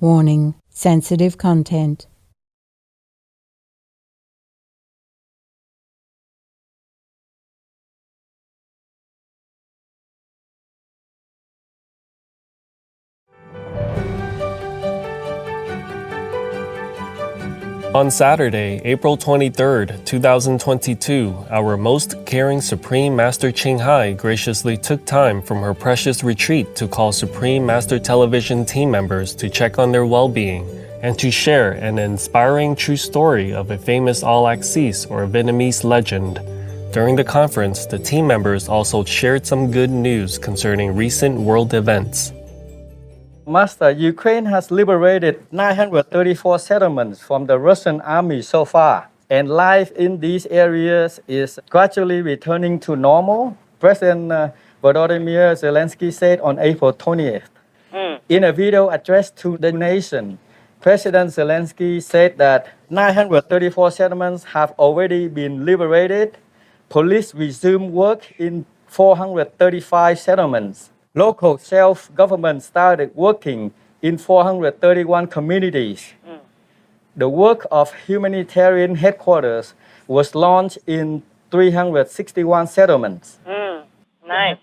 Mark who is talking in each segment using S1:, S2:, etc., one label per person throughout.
S1: Warning: sensitive content.
S2: On Saturday, April 23rd, 2022, our most caring Supreme Master Ching Hai graciously took time from her precious retreat to call Supreme Master Television team members to check on their well-being and to share an inspiring true story of a famous All-Axis or Vietnamese legend. During the conference, the team members also shared some good news concerning recent world events.
S3: Master, Ukraine has liberated 934 settlements from the Russian army so far, and life in these areas is gradually returning to normal, President Volodymyr Zelensky said on April 20th. In a video addressed to the nation, President Zelensky said that 934 settlements have already been liberated. Police resumed work in 435 settlements. Local self-government started working in 431 communities. The work of humanitarian headquarters was launched in 361 settlements.
S4: Nice.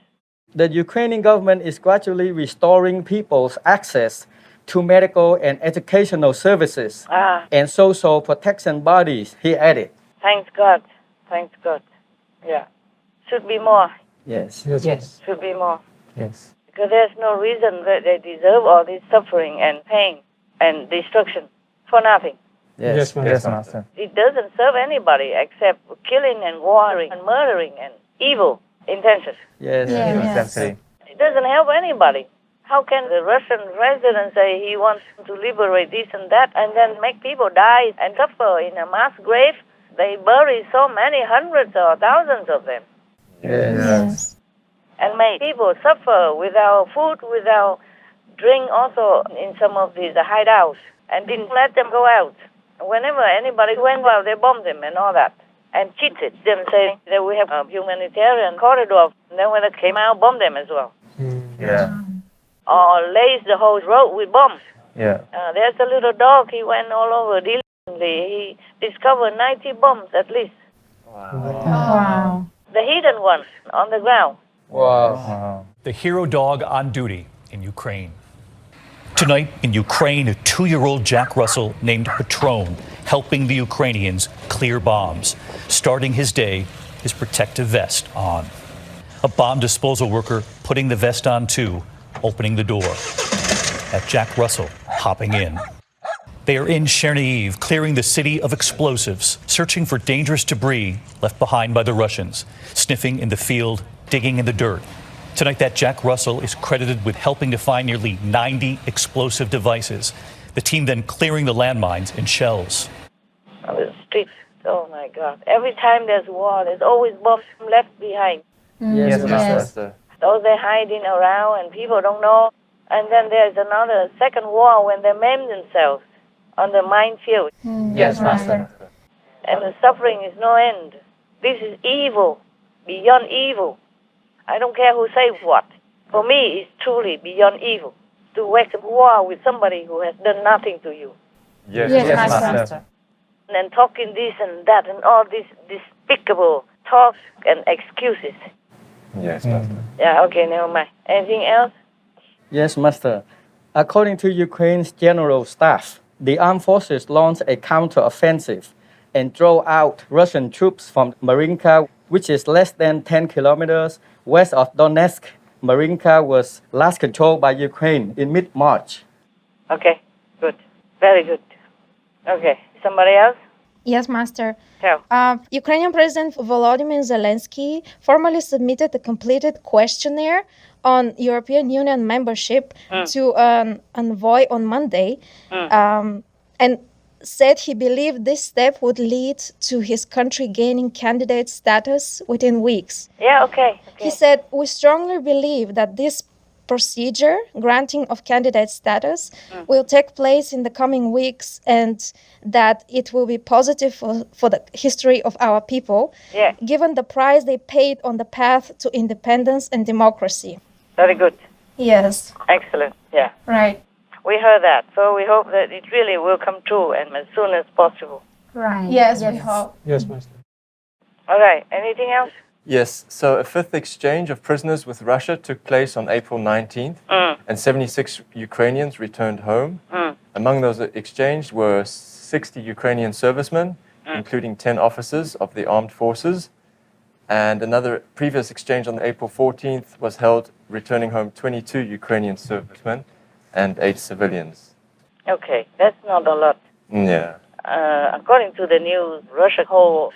S3: The Ukrainian government is gradually restoring people's access to medical and educational services and social protection bodies, he added.
S4: Thanks God. Thanks God. Yeah. Should be more.
S3: Yes.
S4: Should be more.
S3: Yes.
S4: Because there's no reason that they deserve all this suffering and pain and destruction for nothing.
S3: Yes, Master.
S4: It doesn't serve anybody except killing and warring and murdering and evil intentions.
S3: Yes.
S4: It doesn't help anybody. How can the Russian president say he wants to liberate this and that and then make people die and suffer in a mass grave? They bury so many hundreds or thousands of them.
S3: Yes.
S4: And make people suffer without food, without drink also in some of these hideouts and didn't let them go out. Whenever anybody went out, they bombed them and all that and cheated them, saying that we have a humanitarian corridor. And then when they came out, bombed them as well. Or laced the whole road with bombs. There's a little dog, he went all over diligently. He discovered 90 bombs at least.
S1: Wow.
S4: The hidden ones on the ground.
S3: Wow.
S5: The hero dog on duty in Ukraine. Tonight in Ukraine, a 2-year-old Jack Russell named Patron helping the Ukrainians clear bombs. Starting his day, his protective vest on. A bomb disposal worker putting the vest on too, opening the door. At Jack Russell hopping in. They are in Chernihiv, clearing the city of explosives, searching for dangerous debris left behind by the Russians, sniffing in the field, digging in the dirt. Tonight, that Jack Russell is credited with helping to find nearly 90 explosive devices. The team then clearing the landmines and shells.
S4: On the streets, oh my God. Every time there's war, there's always bombs left behind.
S3: Yes, Master.
S4: Those they're hiding around and people don't know. And then there's another second war when they maim themselves on the minefield.
S3: Yes, Master.
S4: And the suffering is no end. This is evil, beyond evil. I don't care who says what. For me, it's truly beyond evil to wage war with somebody who has done nothing to you.
S3: Yes, Master.
S4: And talking this and that and all these despicable talks and excuses.
S3: Yes, Master.
S4: Yeah, okay, never mind. Anything else?
S3: Yes, Master. According to Ukraine's general staff, the armed forces launched a counter-offensive and drove out Russian troops from Marinka, which is less than 10 kilometers west of Donetsk. Marinka was last controlled by Ukraine in mid-March.
S4: Okay, good. Very good. Okay, somebody else?
S6: Yes, Master.
S4: Tell.
S6: Ukrainian President Volodymyr Zelensky formally submitted a completed questionnaire on European Union membership to an envoy on Monday, and said he believed this step would lead to his country gaining candidate status within weeks.
S4: Yeah, okay.
S6: He said, "We strongly believe that this procedure, granting of candidate status, will take place in the coming weeks and that it will be positive for the history of our people, given the price they paid on the path to independence and democracy."
S4: Very good.
S6: Yes.
S4: Excellent. Yeah.
S6: Right.
S4: We heard that, so we hope that it really will come true and as soon as possible.
S6: Right. Yes, we hope.
S7: Yes, Master.
S4: All right, anything else?
S8: Yes, so a fifth exchange of prisoners with Russia took place on April 19th, and 76 Ukrainians returned home. Among those exchanged were 60 Ukrainian servicemen, including 10 officers of the armed forces. And another previous exchange on April 14th was held, returning home 22 Ukrainian servicemen and 8 civilians.
S4: Okay, that's not a lot.
S8: Yeah.
S4: According to the news, Russia holds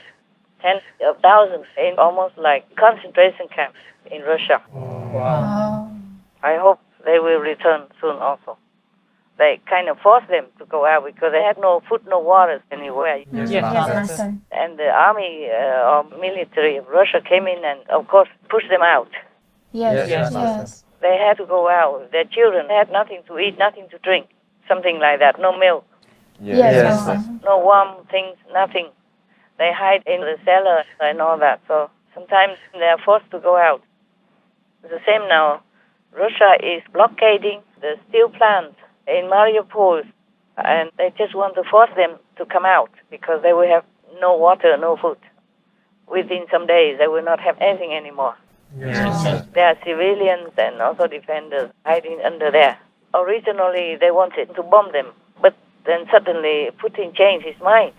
S4: tens of thousands in almost like concentration camps in Russia.
S6: Wow.
S4: I hope they will return soon also. They kind of forced them to go out because they had no food, no water anywhere.
S6: Yes, Master.
S4: And the army or military of Russia came in and, of course, pushed them out.
S6: Yes.
S4: They had to go out. Their children had nothing to eat, nothing to drink, something like that. No milk,
S6: Yes, Master.
S4: no warm things, nothing. They hide in the cellar and all that. So sometimes they are forced to go out. It's the same now. Russia is blockading the steel plants in Mariupol, and they just want to force them to come out because they will have no water, no food. Within some days, they will not have anything anymore.
S7: Yes.
S4: There are civilians and also defenders hiding under there. Originally, they wanted to bomb them, but then suddenly Putin changed his mind.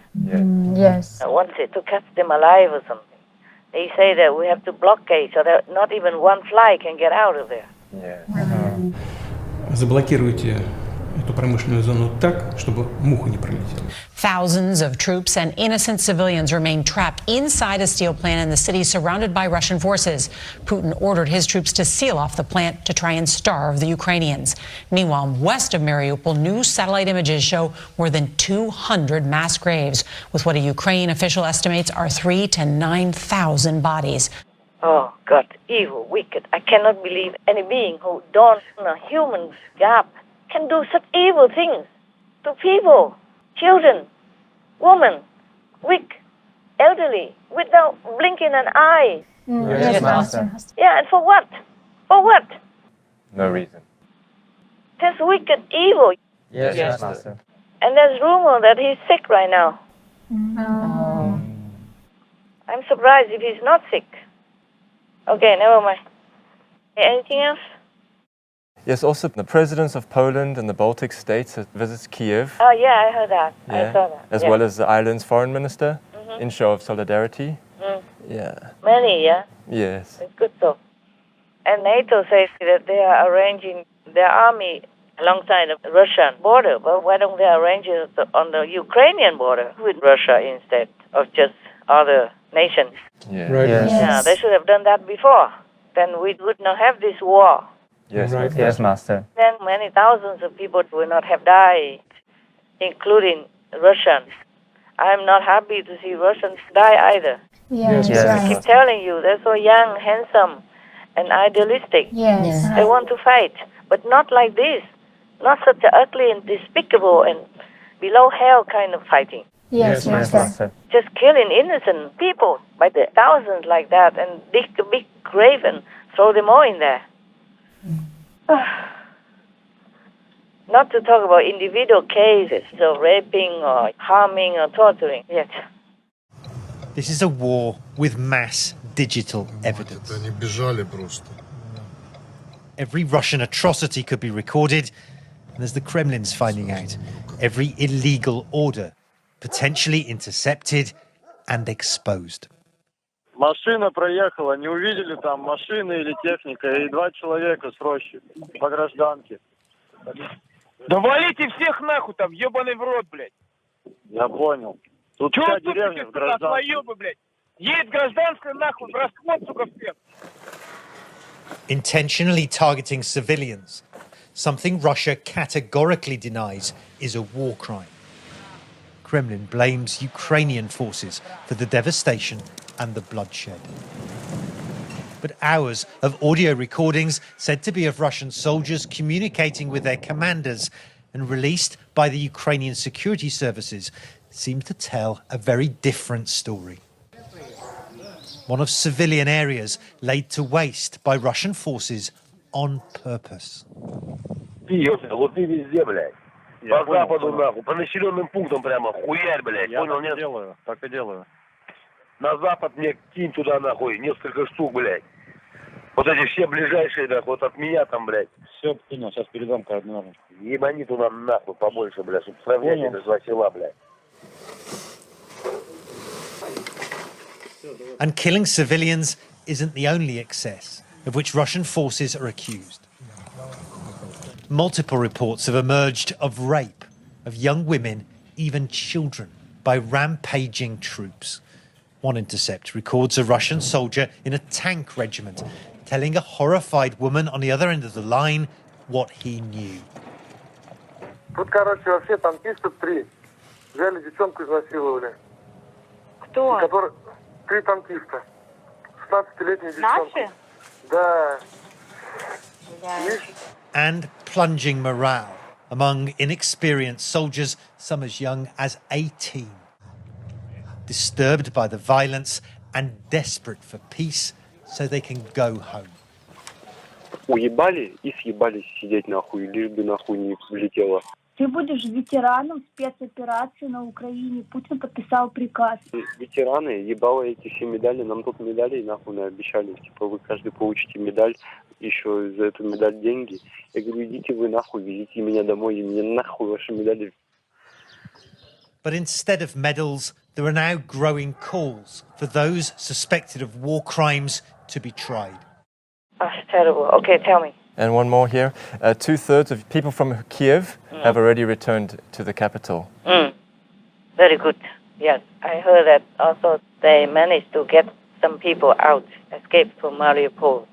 S6: Yes.
S4: Wanted to catch them alive or something. They say that we have to blockade so that not even one fly can get out of there.
S7: Заблокируйте эту промышленную зону так, чтобы муха не пролетела.
S9: Thousands of troops and innocent civilians remain trapped inside a steel plant in the city surrounded by Russian forces. Putin ordered his troops to seal off the plant to try and starve the Ukrainians. Meanwhile, west of Mariupol, new satellite images show more than 200 mass graves, with what a Ukrainian official estimates are 3,000 to 9,000 bodies.
S4: Oh, God, evil, wicked. I cannot believe any being who dons a human garb can do such evil things to people, children, women, weak, elderly, without blinking an eye.
S6: Yes, Master.
S4: Yeah, and for what? For what?
S8: No reason.
S4: That's wicked evil.
S3: Yes, Master.
S4: And there's rumor that he's sick right now. I'm surprised if he's not sick. Okay, never mind. Anything else?
S8: Yes, also the presidents of Poland and the Baltic states visits Kiev.
S4: Oh, yeah, I heard that. I saw that.
S8: As well as the island's foreign minister, in show of solidarity. Yeah.
S4: Many, yeah?
S8: Yes.
S4: It's good so. And NATO says that they are arranging their army alongside the Russian border, but why don't they arrange it on the Ukrainian border with Russia instead of just other nations?
S8: Yeah.
S7: Right.
S4: Yeah, they should have done that before. Then we would not have this war.
S8: Yes.
S7: Right.
S3: Yes, Master.
S4: Then many thousands of people will not have died, including Russians. I'm not happy to see Russians die either.
S6: Yes.
S4: I keep telling you, they're so young, handsome, and idealistic.
S6: Yes.
S4: They want to fight, but not like this. Not such an ugly and despicable and below hell kind of fighting.
S6: Yes, Master.
S4: Just killing innocent people by the thousands like that and dig a big grave and throw them all in there. Not to talk about individual cases of raping or harming or torturing yet.
S10: This is a war with mass digital evidence.
S11: Они бежали просто.
S10: Every Russian atrocity could be recorded, and as the Kremlin's finding out, every illegal order potentially intercepted and exposed.
S12: Машина проехала, не увидели там машины или техника, и 2 человека с рощи по гражданке.
S13: Да валите всех нахуй там, ебаный в рот, блядь.
S12: Я понял. Тут
S13: Чего
S12: вся деревня в гражданке.
S13: своёбы, блядь? Едет гражданская нахуй, в расход, сука, всех.
S10: Intentionally targeting civilians, something Russia categorically denies is a war crime. Kremlin blames Ukrainian forces for the devastation and the bloodshed. But hours of audio recordings said to be of Russian soldiers communicating with their commanders and released by the Ukrainian security services seem to tell a very different story. One of civilian areas laid to waste by Russian forces on purpose.
S12: Вот ты везде, блядь. По западу, нахуй, по населенным пунктам прямо, хуярь, блядь, понял, нет?
S11: Делаю, так и делаю.
S12: На запад мне кинь туда, нахуй, несколько штук, блядь. Вот эти все ближайшие, нахуй, вот от меня там, блядь.
S11: Все понял, сейчас передам координаты.
S12: Ебани туда нахуй побольше, блядь, чтобы сравнять эти два села, блядь.
S10: And killing civilians isn't the only excess of which Russian forces are accused. Multiple reports have emerged of rape of young women, even children, by rampaging troops. One intercept records a Russian soldier in a tank regiment telling a horrified woman on the other end of the line what he knew.
S14: Тут, короче, вообще танкисты 3. Взяли девчонку, изнасиловали.
S15: Кто?
S14: 3 танкиста. 16-летняя девчонка.
S15: Наши?
S14: Да.
S10: And plunging morale among inexperienced soldiers, some as young as 18. Disturbed by the violence and desperate for peace so they can go home.
S16: Уебали и съебались сидеть нахуй, лишь бы нахуй не влетело.
S17: Ты будешь ветераном спецоперации на Украине. Путин подписал приказ.
S16: Ветераны, ебало эти все медали, нам тут медали нахуй обещали. Типа вы каждый получите медаль, еще за эту медаль деньги. Я говорю, идите вы нахуй, везите меня домой, и мне нахуй ваши медали.
S10: But instead of medals, there are now growing calls for those suspected of war crimes to be tried.
S4: That's terrible. Okay, tell me.
S8: And one more here. 2/3 of people from Kiev have already returned to the capital.
S4: Very good. Yes, I heard that also they managed to get some people out, escaped from Mariupol.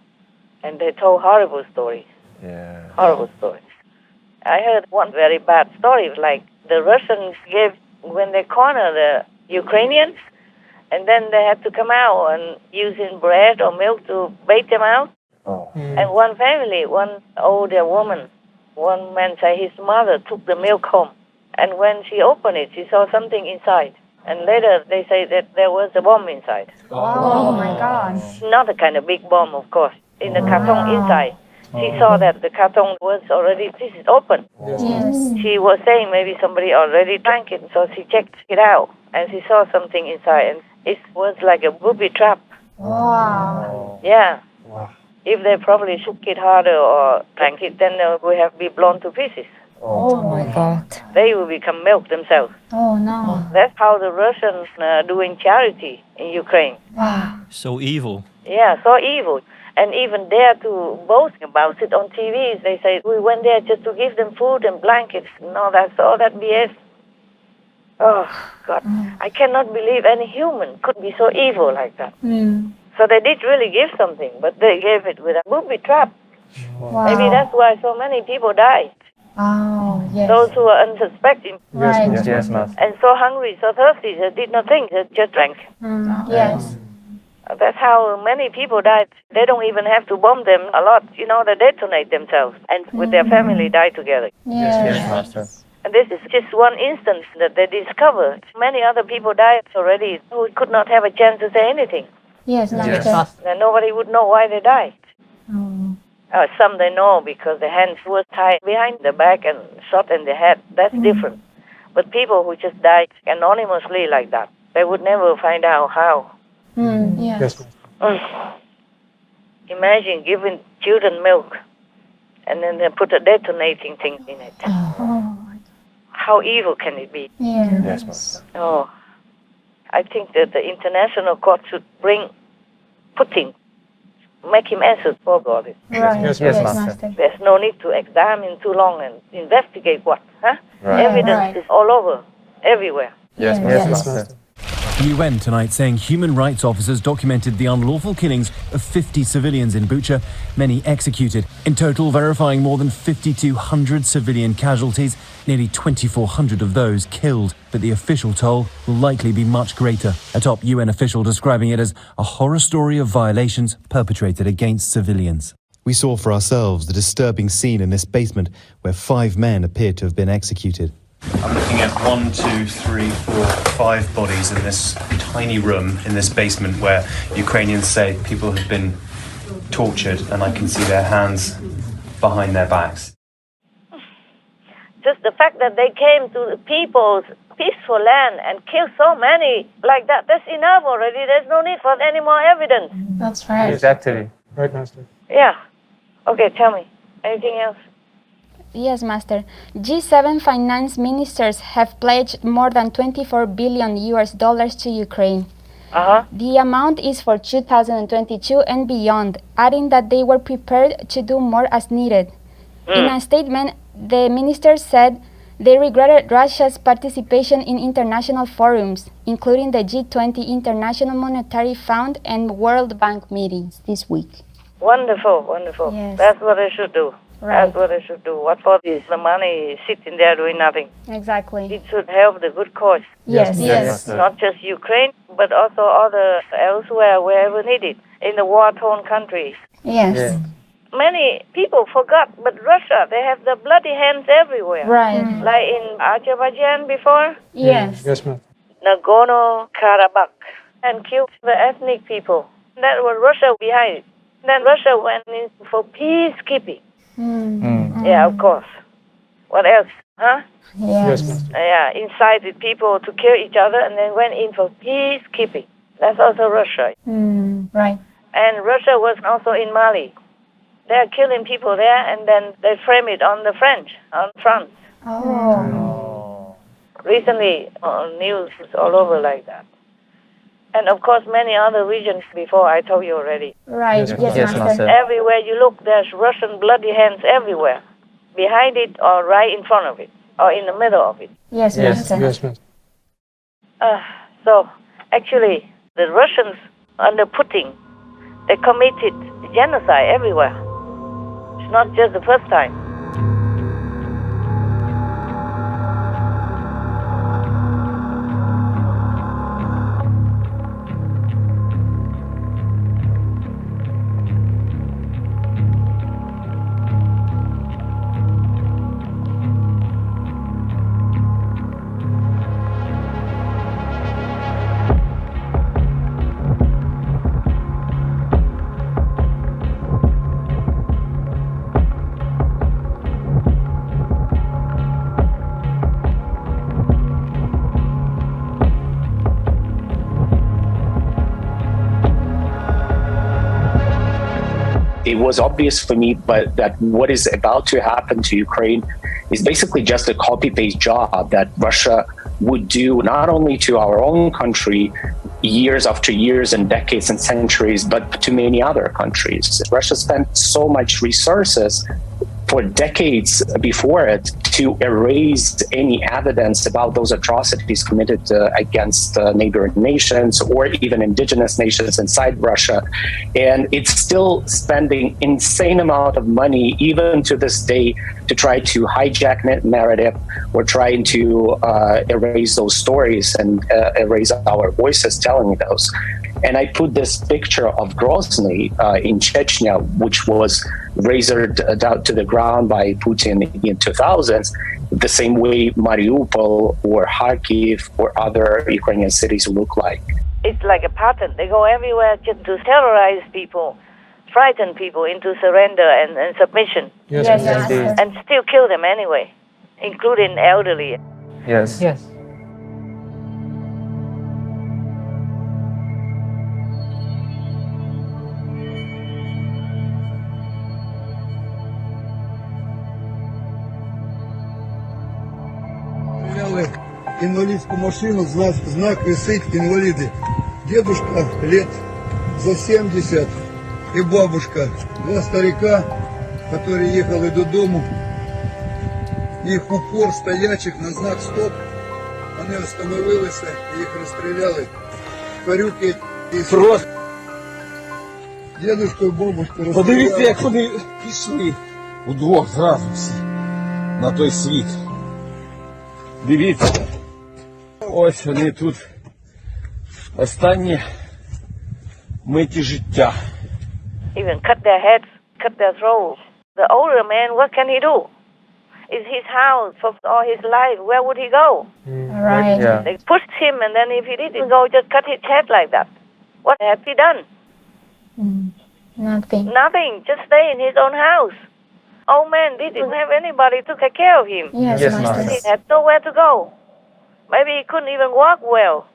S4: And they told horrible stories.
S8: Yeah.
S4: Horrible stories. I heard one very bad story, like the Russians gave, when they corner the Ukrainians, and then they had to come out and using bread or milk to bait them out. And one family, one older woman, one man said his mother took the milk home. And when she opened it, she saw something inside. And later they say that there was a bomb inside.
S17: Oh my God.
S4: Not a kind of big bomb, of course. In the carton inside. She saw that the carton was already, this is open.
S17: Yes.
S4: She was saying maybe somebody already drank it, so she checked it out. And she saw something inside. And it was like a booby trap.
S17: Wow.
S4: Yeah. If they probably shook it harder or drank it, then they would have been blown to pieces.
S17: Oh my God.
S4: They will become milk themselves.
S17: Oh no.
S4: That's how the Russians are doing charity in Ukraine.
S17: Wow.
S18: So evil.
S4: Yeah, so evil. And even dare to boast about it on TV. They say, we went there just to give them food and blankets. No, that's all that BS. Oh, God. I cannot believe any human could be so evil like that. So they did really give something, but they gave it with a booby trap.
S17: Wow.
S4: Maybe that's why so many people died.
S17: Oh, yes.
S4: Those who are unsuspecting.
S17: Right.
S3: Yes, ma'am.
S4: And so hungry, so thirsty, they did not think, they just drank.
S17: Yes.
S4: That's how many people died. They don't even have to bomb them a lot. You know, they detonate themselves and with their family die together.
S17: Yes.
S3: Master.
S4: And this is just one instance that they discovered. Many other people died already who could not have a chance to say anything.
S17: Yes, Master.
S4: And nobody would know why they died. Some they know because the hands were tied behind the back and shot in the head. That's different. But people who just died anonymously like that, they would never find out how.
S17: Yes.
S4: Imagine giving children milk and then they put a detonating thing in it. How evil can it be?
S17: Yes.
S4: Oh, I think that the international court should bring Putin, make him answer for all this.
S17: Right.
S3: Yes, Master.
S4: There's no need to examine too long and investigate what, huh?
S3: Right.
S4: Evidence is all over, everywhere.
S3: Yes, Master.
S18: The UN tonight saying human rights officers documented the unlawful killings of 50 civilians in Bucha, many executed. In total, verifying more than 5,200 civilian casualties, nearly 2,400 of those killed. But the official toll will likely be much greater. A top UN official describing it as a horror story of violations perpetrated against civilians.
S19: We saw for ourselves the disturbing scene in this basement where 5 men appeared to have been executed.
S5: I'm looking at 1, 2, 3, 4, 5 bodies in this tiny room in this basement where Ukrainians say people have been tortured, and I can see their hands behind their backs.
S4: Just the fact that they came to the people's peaceful land and killed so many like that, that's enough already. There's no need for any more evidence.
S6: That's right.
S3: Exactly.
S7: Right, Master.
S4: Yeah. Okay, tell me. Anything else?
S15: Yes, Master. G7 finance ministers have pledged more than $24 billion to Ukraine. The amount is for 2022 and beyond, adding that they were prepared to do more as needed. In a statement, the ministers said they regretted Russia's participation in international forums, including the G20 International Monetary Fund and World Bank meetings this week.
S4: Wonderful, wonderful.
S15: Yes.
S4: That's what they should do.
S15: Right.
S4: That's what they should do. What for is the money sitting there doing nothing?
S15: Exactly.
S4: It should help the good cause.
S15: Yes, yes.
S4: Not just Ukraine, but also other elsewhere, wherever needed, in the war-torn countries.
S15: Yes.
S4: Many people forgot, but Russia, they have the bloody hands everywhere.
S15: Right.
S4: Like in Azerbaijan before,
S15: Yes.
S7: Yes, ma'am.
S4: Nagorno-Karabakh, and killed the ethnic people. That was Russia behind it. Then Russia went in for peacekeeping. Yeah, of course. What else? Huh?
S15: Yes.
S4: Yeah, incited people to kill each other and then went in for peacekeeping. That's also Russia.
S15: Right.
S4: And Russia was also in Mali. They're killing people there and then they frame it on the French, on France.
S15: Oh.
S4: Recently, on news all over like that. And of course, many other regions before I told you already.
S15: Right. Yes, Master.
S4: Everywhere you look, there's Russian bloody hands everywhere. Behind it or right in front of it or in the middle of it.
S15: Yes, Master.
S7: Yes, Master.
S4: So, actually, the Russians under Putin, they committed genocide everywhere. It's not just the first time.
S20: It was obvious for me, but that what is about to happen to Ukraine is basically just a copy-paste job that Russia would do not only to our own country years after years and decades and centuries, but to many other countries. Russia spent so much resources for decades before it to erase any evidence about those atrocities committed against neighboring nations or even indigenous nations inside Russia. And it's still spending insane amount of money, even to this day, to try to hijack narrative or trying to erase those stories and erase our voices telling those. And I put this picture of Grozny in Chechnya, which was razored down to the ground by Putin in 2000s, the same way Mariupol or Kharkiv or other Ukrainian cities look like.
S4: It's like a pattern. They go everywhere just to terrorize people, frighten people into surrender and submission.
S7: Yes,
S4: and still kill them anyway, including elderly.
S3: Yes.
S21: Yes.
S22: Инвалидскую машину, знак висит инвалиды. Дедушка лет за 70 и бабушка. Два старика, которые ехали додому. Їх упор стоячих на знак стоп. Вони остановилися, їх розстріляли. Парюки і просто. Дедушка і бабушка розстріляли.
S23: Подивіться, як вони пішли удвох зразу всі на той світ. Дивіться. Ось вони тут останні миті життя.
S4: Even cut their heads, cut their throats. The older man, what can he do? It's his house for all his life. Where would he go?
S15: Right.
S3: Yeah.
S4: They pushed him, and then if he didn't go, just cut his head like that. What had he done?
S15: Nothing.
S4: Nothing. Just stay in his own house. old man didn't have anybody to take care of him.
S6: Yes, Master.
S4: He had nowhere to go. Maybe he couldn't even walk well.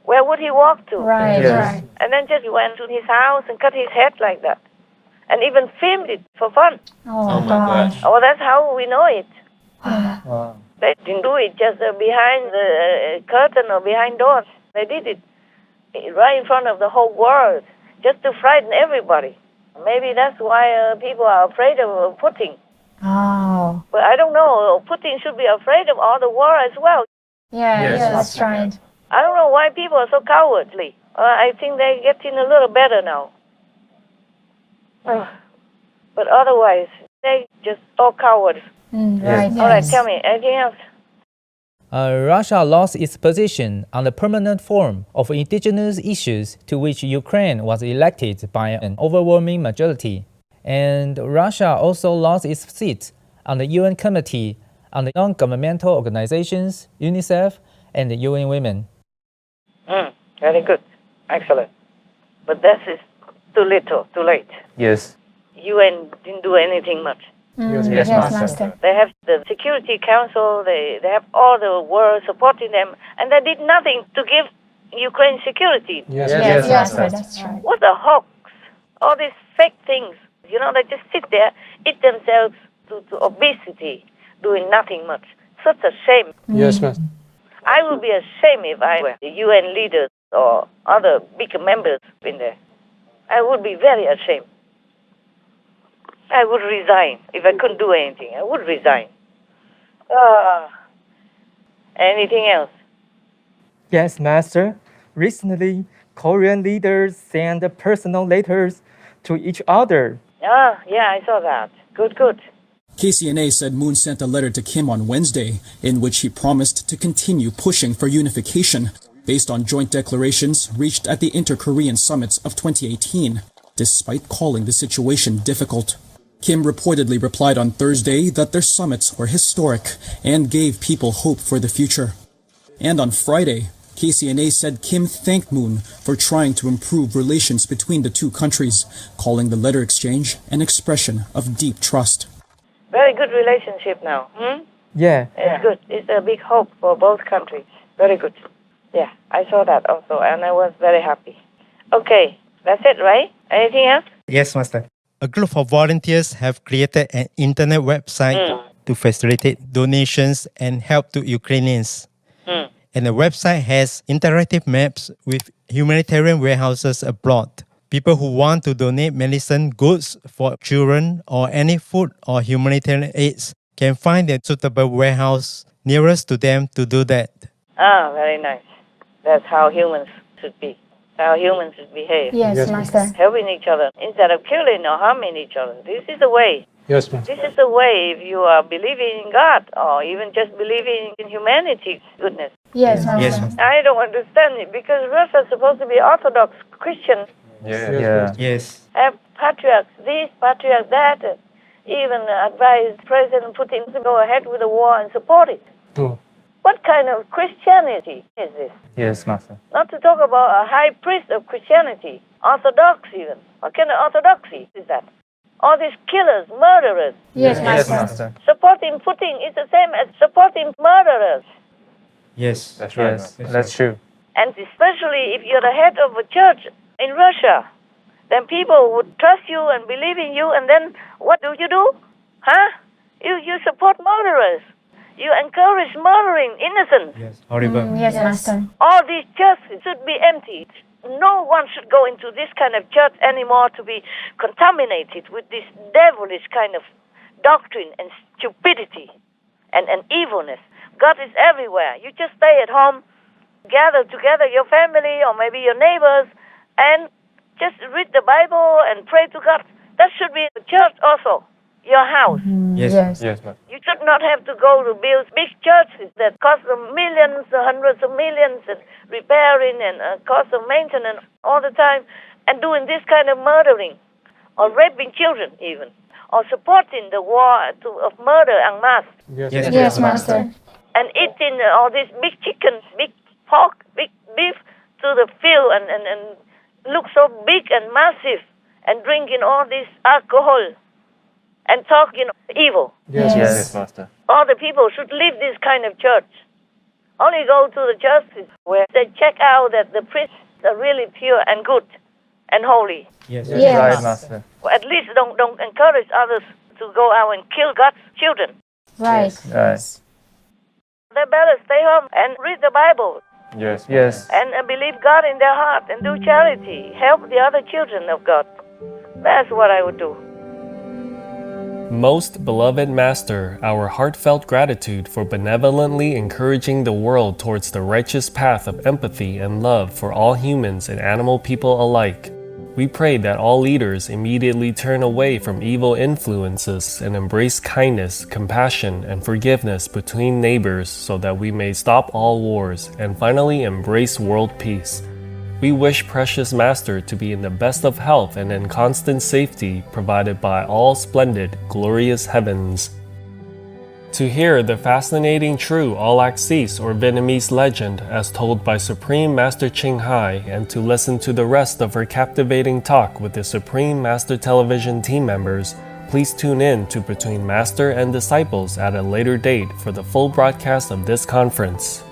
S4: Where would he walk to?
S6: Right, right.
S4: And then just he went to his house and cut his head like that. And even filmed it for fun.
S6: Oh, my gosh.
S4: Oh, that's how we know it.
S3: Wow.
S4: They didn't do it just behind the curtain or behind doors. They did it right in front of the whole world, just to frighten everybody. Maybe that's why people are afraid of Putin.
S6: Oh.
S4: But I don't know. Putin should be afraid of all the war as well.
S6: Yeah, yes, that's right.
S4: I don't know why people are so cowardly. I think they're getting a little better now. But otherwise, they just all cowards.
S6: Right.
S4: All right, tell me, anything else?
S1: Russia lost its position on the Permanent Forum of Indigenous Issues, to which Ukraine was elected by an overwhelming majority. And Russia also lost its seat on the UN Committee on the Non-Governmental Organizations, UNICEF, and the UN Women.
S4: Very good. Excellent. But that is too little, too late.
S3: Yes.
S4: UN didn't do anything much.
S3: Yes, Master.
S4: They have the Security Council, they have all the world supporting them, and they did nothing to give Ukraine security.
S6: Yes, Master. That's right.
S4: What a hoax. All these fake things. You know, they just sit there, eat themselves to obesity, doing nothing much. Such a shame.
S7: Yes, Master.
S4: I would be ashamed if I were the UN leaders or other big members in there. I would be very ashamed. I would resign. If I couldn't do anything, I would resign. Anything else?
S2: Yes, Master. Recently, Korean leaders sent personal letters to each other.
S4: Yeah, I saw that. Good.
S21: KCNA said Moon sent a letter to Kim on Wednesday in which he promised to continue pushing for unification based on joint declarations reached at the Inter-Korean summits of 2018, despite calling the situation difficult. Kim reportedly replied on Thursday that their summits were historic and gave people hope for the future. And on Friday, KCNA said Kim thanked Moon for trying to improve relations between the two countries, calling the letter exchange an expression of deep trust.
S4: Very good relationship now.
S2: Yeah.
S4: It's good. It's a big hope for both countries. Very good. Yeah, I saw that also, and I was very happy. Okay, that's it, right? Anything else?
S2: Yes, Master.
S24: A group of volunteers have created an internet website to facilitate donations and help to Ukrainians. And the website has interactive maps with humanitarian warehouses abroad. People who want to donate medicine, goods for children, or any food or humanitarian aids can find a suitable warehouse nearest to them to do that.
S4: Very nice. That's how humans should be. How humans should behave.
S6: Yes, Master.
S4: Helping each other instead of killing or harming each other. This is the way.
S7: Yes, Master.
S4: This is the way if you are believing in God or even just believing in humanity, goodness.
S6: Yes, Master.
S4: I don't understand it because Russia is supposed to be Orthodox Christian.
S2: Yes.
S4: Have patriarchs this, patriarch that. Even advise President Putin to go ahead with the war and support it. What kind of Christianity is this?
S2: Yes, Master.
S4: Not to talk about a high priest of Christianity, Orthodox even. What kind of orthodoxy is that? All these killers, murderers.
S6: Yes, Master.
S4: Supporting Putin is the same as supporting murderers.
S2: Yes,
S8: That's right.
S2: That's true.
S4: And especially if you're the head of a church in Russia, then people would trust you and believe in you, and then what do? Huh? You support murderers. You encourage murdering innocents.
S2: Yes, horrible.
S6: Yes, Master.
S4: All these churches should be emptied. No one should go into this kind of church anymore to be contaminated with this devilish kind of doctrine and stupidity and evilness. God is everywhere. You just stay at home, gather together your family or maybe your neighbors, and just read the Bible and pray to God. That should be the church also, your house.
S2: Yes, ma'am.
S4: You should not have to go to build big churches that cost millions, hundreds of millions, and repairing and cost of maintenance all the time, and doing this kind of murdering, or raping children even, or supporting the war of murder en masse.
S6: Yes, Master.
S4: And eating all this big chicken, big pork, big beef to the field and look so big and massive, and drinking all this alcohol. and talk, evil.
S2: Yes.
S8: Yes, Master.
S4: All the people should leave this kind of church. Only go to the churches where they check out that the priests are really pure and good and holy.
S2: Yes.
S6: Yes.
S2: Right, Master.
S4: At least don't encourage others to go out and kill God's children.
S6: Right.
S2: Right.
S4: They better stay home and read the Bible
S8: Yes.
S2: Yes.
S4: and believe God in their heart and do charity. Help the other children of God. That's what I would do.
S9: Most beloved Master, our heartfelt gratitude for benevolently encouraging the world towards the righteous path of empathy and love for all humans and animal people alike. We pray that all leaders immediately turn away from evil influences and embrace kindness, compassion, and forgiveness between neighbors so that we may stop all wars and finally embrace world peace. We wish Precious Master to be in the best of health and in constant safety provided by all splendid, glorious heavens. To hear the fascinating true All-Axis or Vietnamese legend as told by Supreme Master Ching Hai and to listen to the rest of her captivating talk with the Supreme Master Television team members, please tune in to Between Master and Disciples at a later date for the full broadcast of this conference.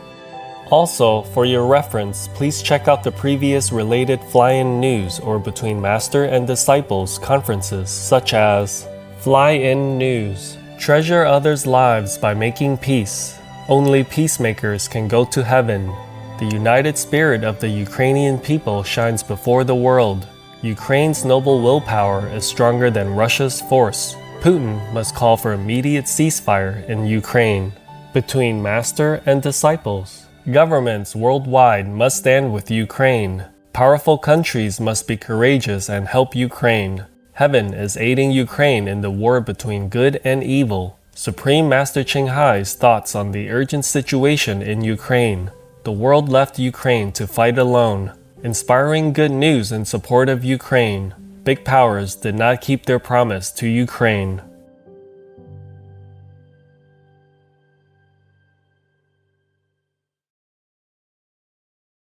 S9: Also, for your reference, please check out the previous related Fly-In News or Between Master and Disciples conferences such as Fly-In News. Treasure others' lives by making peace. Only peacemakers can go to heaven. The united spirit of the Ukrainian people shines before the world. Ukraine's noble willpower is stronger than Russia's force. Putin must call for immediate ceasefire in Ukraine. Between Master and Disciples. Governments worldwide must stand with Ukraine. Powerful countries must be courageous and help Ukraine. Heaven is aiding Ukraine in the war between good and evil. Supreme Master Ching Hai's thoughts on the urgent situation in Ukraine. The world left Ukraine to fight alone. Inspiring good news in support of Ukraine. Big powers did not keep their promise to Ukraine.